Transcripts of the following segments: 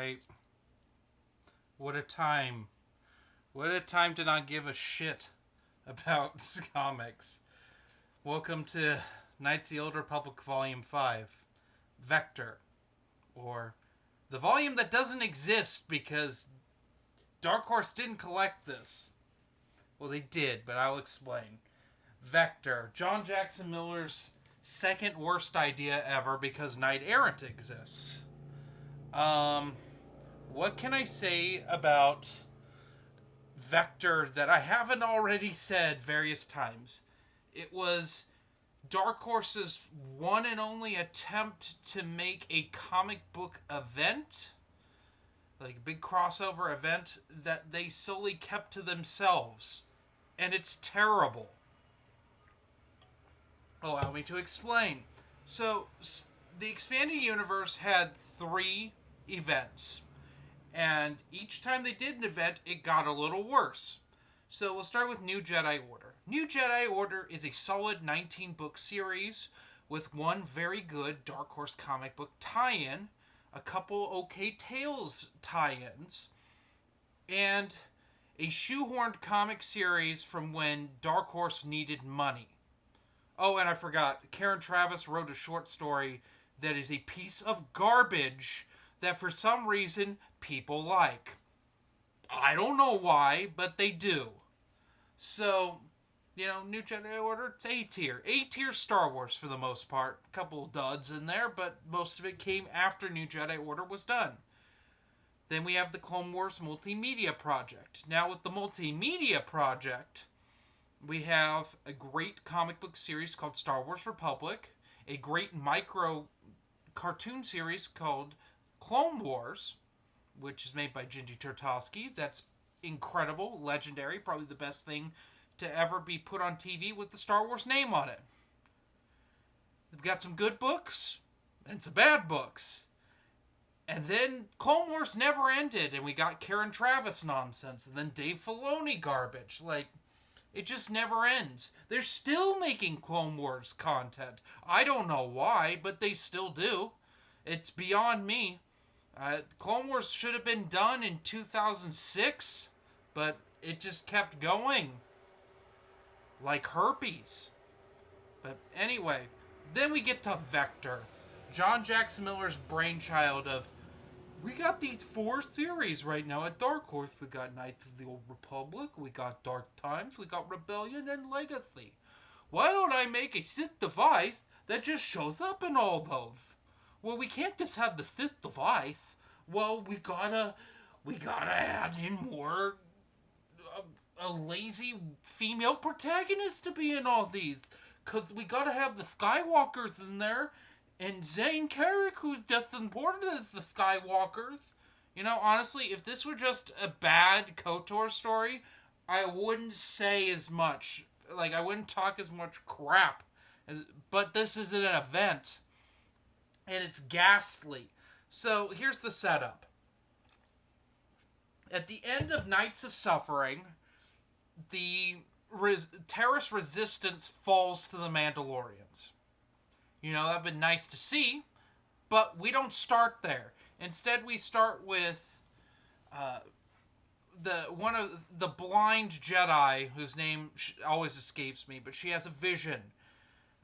right? What a time. What a time to not give a shit about comics. Welcome to Knights of the Old Republic Volume 5, Vector. Or the volume that doesn't exist because Dark Horse didn't collect this. Well, they did, but I'll explain. Vector. John Jackson Miller's second worst idea ever because Knight Errant exists. What can I say about Vector that I haven't already said various times? It was Dark Horse's one and only attempt to make a comic book event, like a big crossover event, that they solely kept to themselves. And it's terrible. Allow me to explain. So, the Expanded Universe had 3 events. And each time they did an event, it got a little worse. So we'll start with New Jedi Order. New Jedi Order is a solid 19-book series with one very good Dark Horse comic book tie-in, a couple okay Tales tie-ins, and a shoehorned comic series from when Dark Horse needed money. Oh, and I forgot, Karen Traviss wrote a short story that is a piece of garbage that for some reason people like. I don't know why, but they do. So, New Jedi Order, it's A-tier. A-tier Star Wars for the most part. A couple duds in there, but most of it came after New Jedi Order was done. Then we have the Clone Wars Multimedia Project. Now with the Multimedia Project, we have a great comic book series called Star Wars Republic, a great micro cartoon series called Clone Wars, which is made by Gingy Tartakovsky. That's incredible, legendary, probably the best thing to ever be put on TV with the Star Wars name on it. They've got some good books and some bad books. And then Clone Wars never ended, and we got Karen Traviss nonsense, and then Dave Filoni garbage. It just never ends. They're still making Clone Wars content. I don't know why, but they still do. It's beyond me. Clone Wars should have been done in 2006, but it just kept going. Like herpes. But anyway, then we get to Vector. John Jackson Miller's brainchild of, we got these 4 series right now at Dark Horse. We got Knights of the Old Republic, we got Dark Times, we got Rebellion and Legacy. Why don't I make a Sith device that just shows up in all those? Well, we can't just have the Sith device. Well, we gotta add in more a lazy female protagonist to be in all these. Cause we gotta have the Skywalkers in there, and Zane Carrick, who's just as important as the Skywalkers. Honestly, if this were just a bad KOTOR story, I wouldn't say as much. I wouldn't talk as much crap. But this is an event. And it's ghastly. So, here's the setup. At the end of Nights of Suffering, the terrorist resistance falls to the Mandalorians. That'd been nice to see, but we don't start there. Instead, we start with one of the blind Jedi, whose name always escapes me, but she has a vision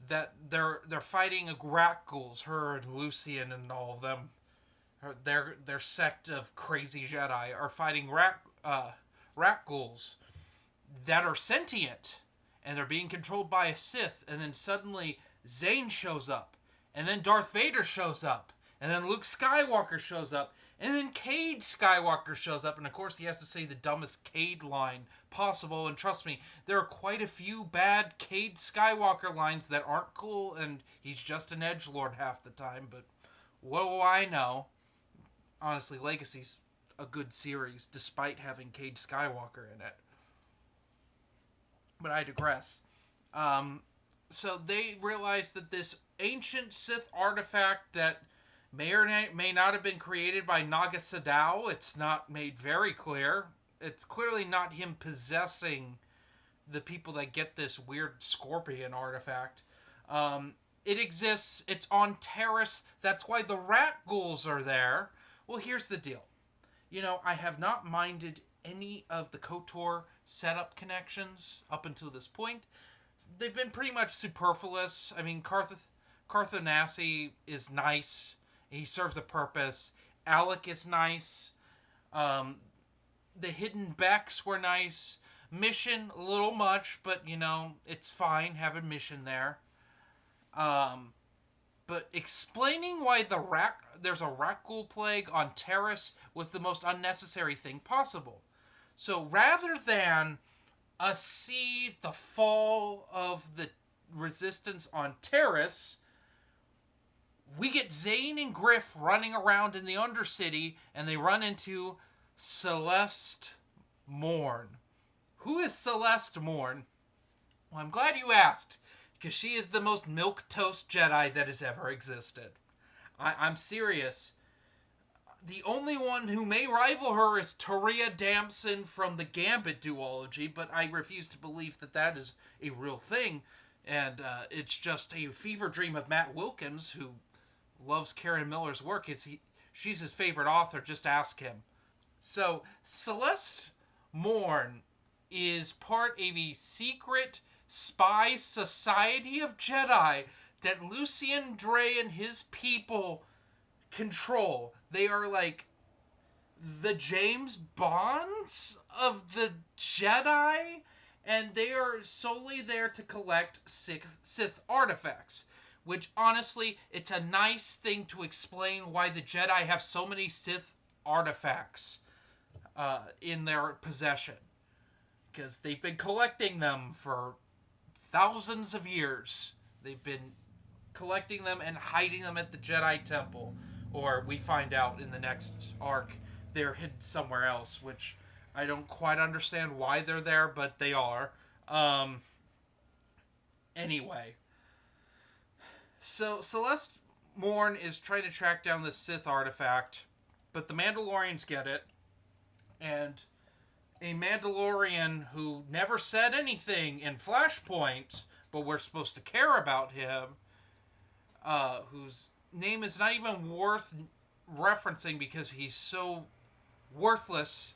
that they're fighting rat ghouls, her and Lucian and all of them. Their sect of crazy Jedi are fighting rat ghouls that are sentient, and they're being controlled by a Sith, and then suddenly Zane shows up, and then Darth Vader shows up, and then Luke Skywalker shows up, and then Cade Skywalker shows up, and of course he has to say the dumbest Cade line possible, and trust me, there are quite a few bad Cade Skywalker lines that aren't cool, and he's just an edgelord half the time, but what do I know? Honestly, Legacy's a good series, despite having Cade Skywalker in it. But I digress. So they realize that this ancient Sith artifact that may or may not have been created by Naga Sadow, it's not made very clear. It's clearly not him possessing the people that get this weird scorpion artifact. It exists. It's on Terrace. That's why the rat ghouls are there. Well, here's the deal. I have not minded any of the KOTOR setup connections up until this point. They've been pretty much superfluous. I mean, Cartho Nassi is nice. He serves a purpose. Alec is nice. The hidden Becks were nice. Mission, a little much, but, it's fine having Mission there. But explaining why there's a Rakghoul plague on Taris was the most unnecessary thing possible. So rather than us see the fall of the resistance on Taris, we get Zane and Griff running around in the Undercity, and they run into Celeste Morn. Who is Celeste Morn? Well, I'm glad you asked, because she is the most milquetoast Jedi that has ever existed. I'm serious. The only one who may rival her is Taria Damson from the Gambit duology, but I refuse to believe that is a real thing, and it's just a fever dream of Matt Wilkins, who loves Karen Miller's work. She's his favorite author. Just ask him. So, Celeste Morn is part of a secret spy society of Jedi that Lucian Dre and his people control. They are like the James Bonds of the Jedi, and they are solely there to collect Sith artifacts. Which, honestly, it's a nice thing to explain why the Jedi have so many Sith artifacts in their possession. Because they've been collecting them for thousands of years. They've been collecting them and hiding them at the Jedi Temple. Or we find out in the next arc they're hidden somewhere else, which I don't quite understand why they're there, but they are. Anyway. So, Celeste Morn is trying to track down this Sith artifact, but the Mandalorians get it, and a Mandalorian who never said anything in Flashpoint, but we're supposed to care about him, whose name is not even worth referencing because he's so worthless.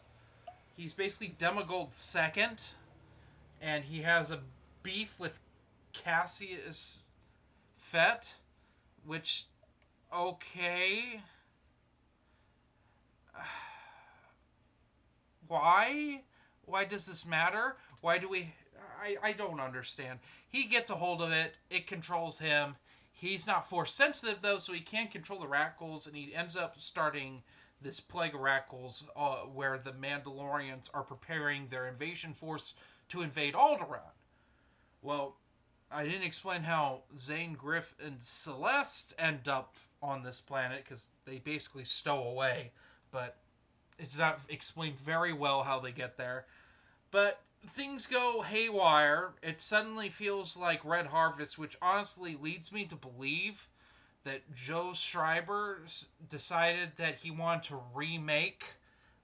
He's basically Demagold second, and he has a beef with Cassius Fett, which, okay. Why? Why does this matter? Why do we... I don't understand. He gets a hold of it. It controls him. He's not force sensitive, though, so he can't control the Rakghouls, and he ends up starting this plague of Rakghouls where the Mandalorians are preparing their invasion force to invade Alderaan. Well, I didn't explain how Zane, Griff, and Celeste end up on this planet, because they basically stow away, but it's not explained very well how they get there. But things go haywire. It suddenly feels like Red Harvest, which honestly leads me to believe that Joe Schreiber decided that he wanted to remake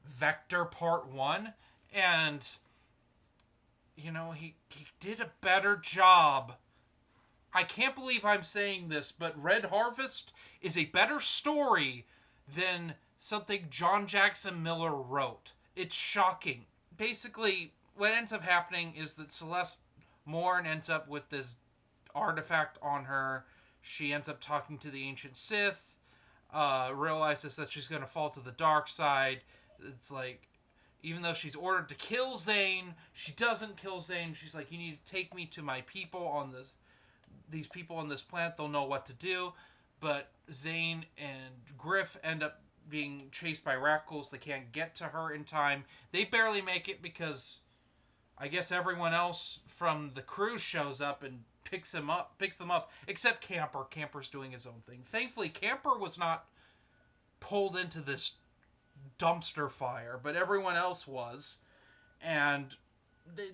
Vector Part 1, and, he did a better job. I can't believe I'm saying this, but Red Harvest is a better story than something John Jackson Miller wrote. It's shocking. Basically, what ends up happening is that Celeste Morn ends up with this artifact on her. She ends up talking to the ancient Sith, realizes that she's going to fall to the dark side. It's like, even though she's ordered to kill Zane, she doesn't kill Zane. She's like, you need to take me to my people on these people on this planet. They'll know what to do. But Zane and Griff end up being chased by Rakghouls. They can't get to her in time. They barely make it because I guess everyone else from the crew shows up and picks them up, except Camper. Camper's doing his own thing. Thankfully, Camper was not pulled into this dumpster fire, but everyone else was. And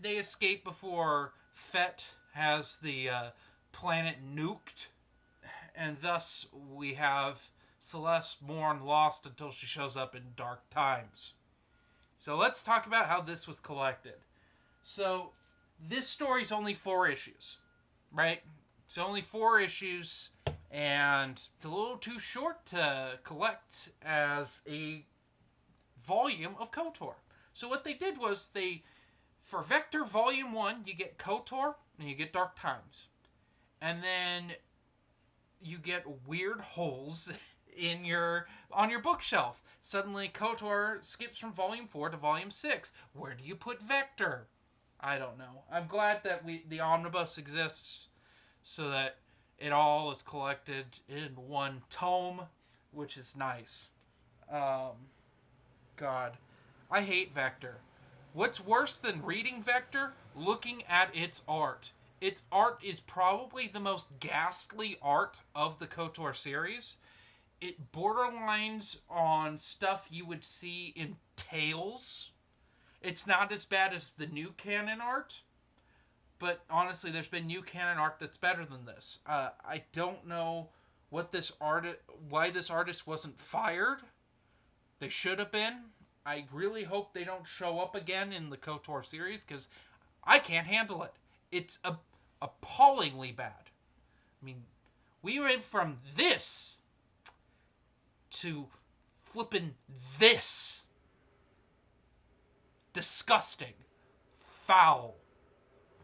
they escape before Fett has the planet nuked, and thus we have Celeste Morn lost until she shows up in Dark Times. So let's talk about how this was collected. So this story's only 4 issues, right? It's only 4 issues, and it's a little too short to collect as a volume of KOTOR. So what they did was for Vector Volume 1, you get KOTOR and you get Dark Times. And then you get weird holes on your bookshelf. Suddenly KOTOR skips from Volume 4 to Volume 6. Where do you put Vector? I don't know. I'm glad that the omnibus exists so that it all is collected in one tome, which is nice. God, I hate Vector. What's worse than reading Vector? Looking at its art. Its art is probably the most ghastly art of the KOTOR series. It borderlines on stuff you would see in Tales. It's not as bad as the new canon art, but honestly, there's been new canon art that's better than this. I don't know why this artist wasn't fired. They should have been. I really hope they don't show up again in the KOTOR series, because I can't handle it. It's appallingly bad. I mean, we went from this to flipping this. Disgusting. Foul.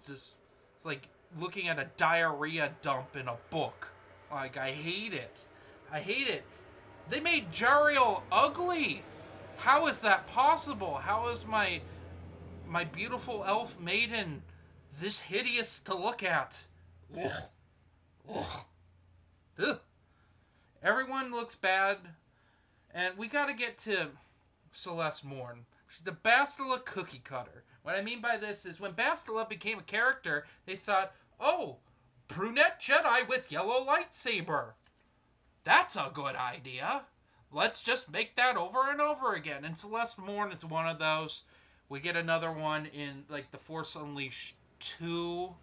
Just, it's like looking at a diarrhea dump in a book. Like, I hate it. I hate it. They made Jariel ugly. How is that possible? How is my beautiful elf maiden this hideous to look at? Ugh. Ugh. Ugh. Everyone looks bad. And we gotta get to Celeste Morn. She's the Bastila cookie cutter. What I mean by this is when Bastila became a character, they thought, oh, brunette Jedi with yellow lightsaber. That's a good idea. Let's just make that over and over again. And Celeste Morn is one of those. We get another one in like The Force Unleashed 2,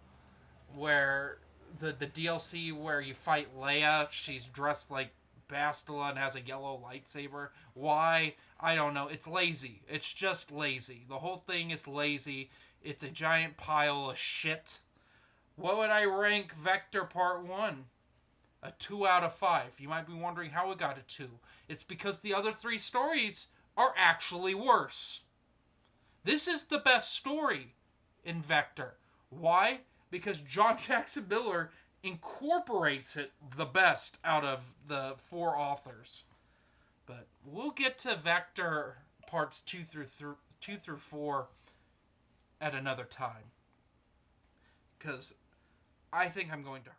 where the DLC where you fight Leia, she's dressed like Bastila and has a yellow lightsaber. Why? I don't know. It's lazy. It's just lazy. The whole thing is lazy. It's a giant pile of shit. What would I rank Vector Part 1? A 2 out of 5. You might be wondering how it got a 2. It's because the other 3 stories are actually worse. This is the best story in Vector. Why? Because John Jackson Miller incorporates it the best out of the 4 authors. But we'll get to Vector parts 2 through 4 at another time. Because I think I'm going to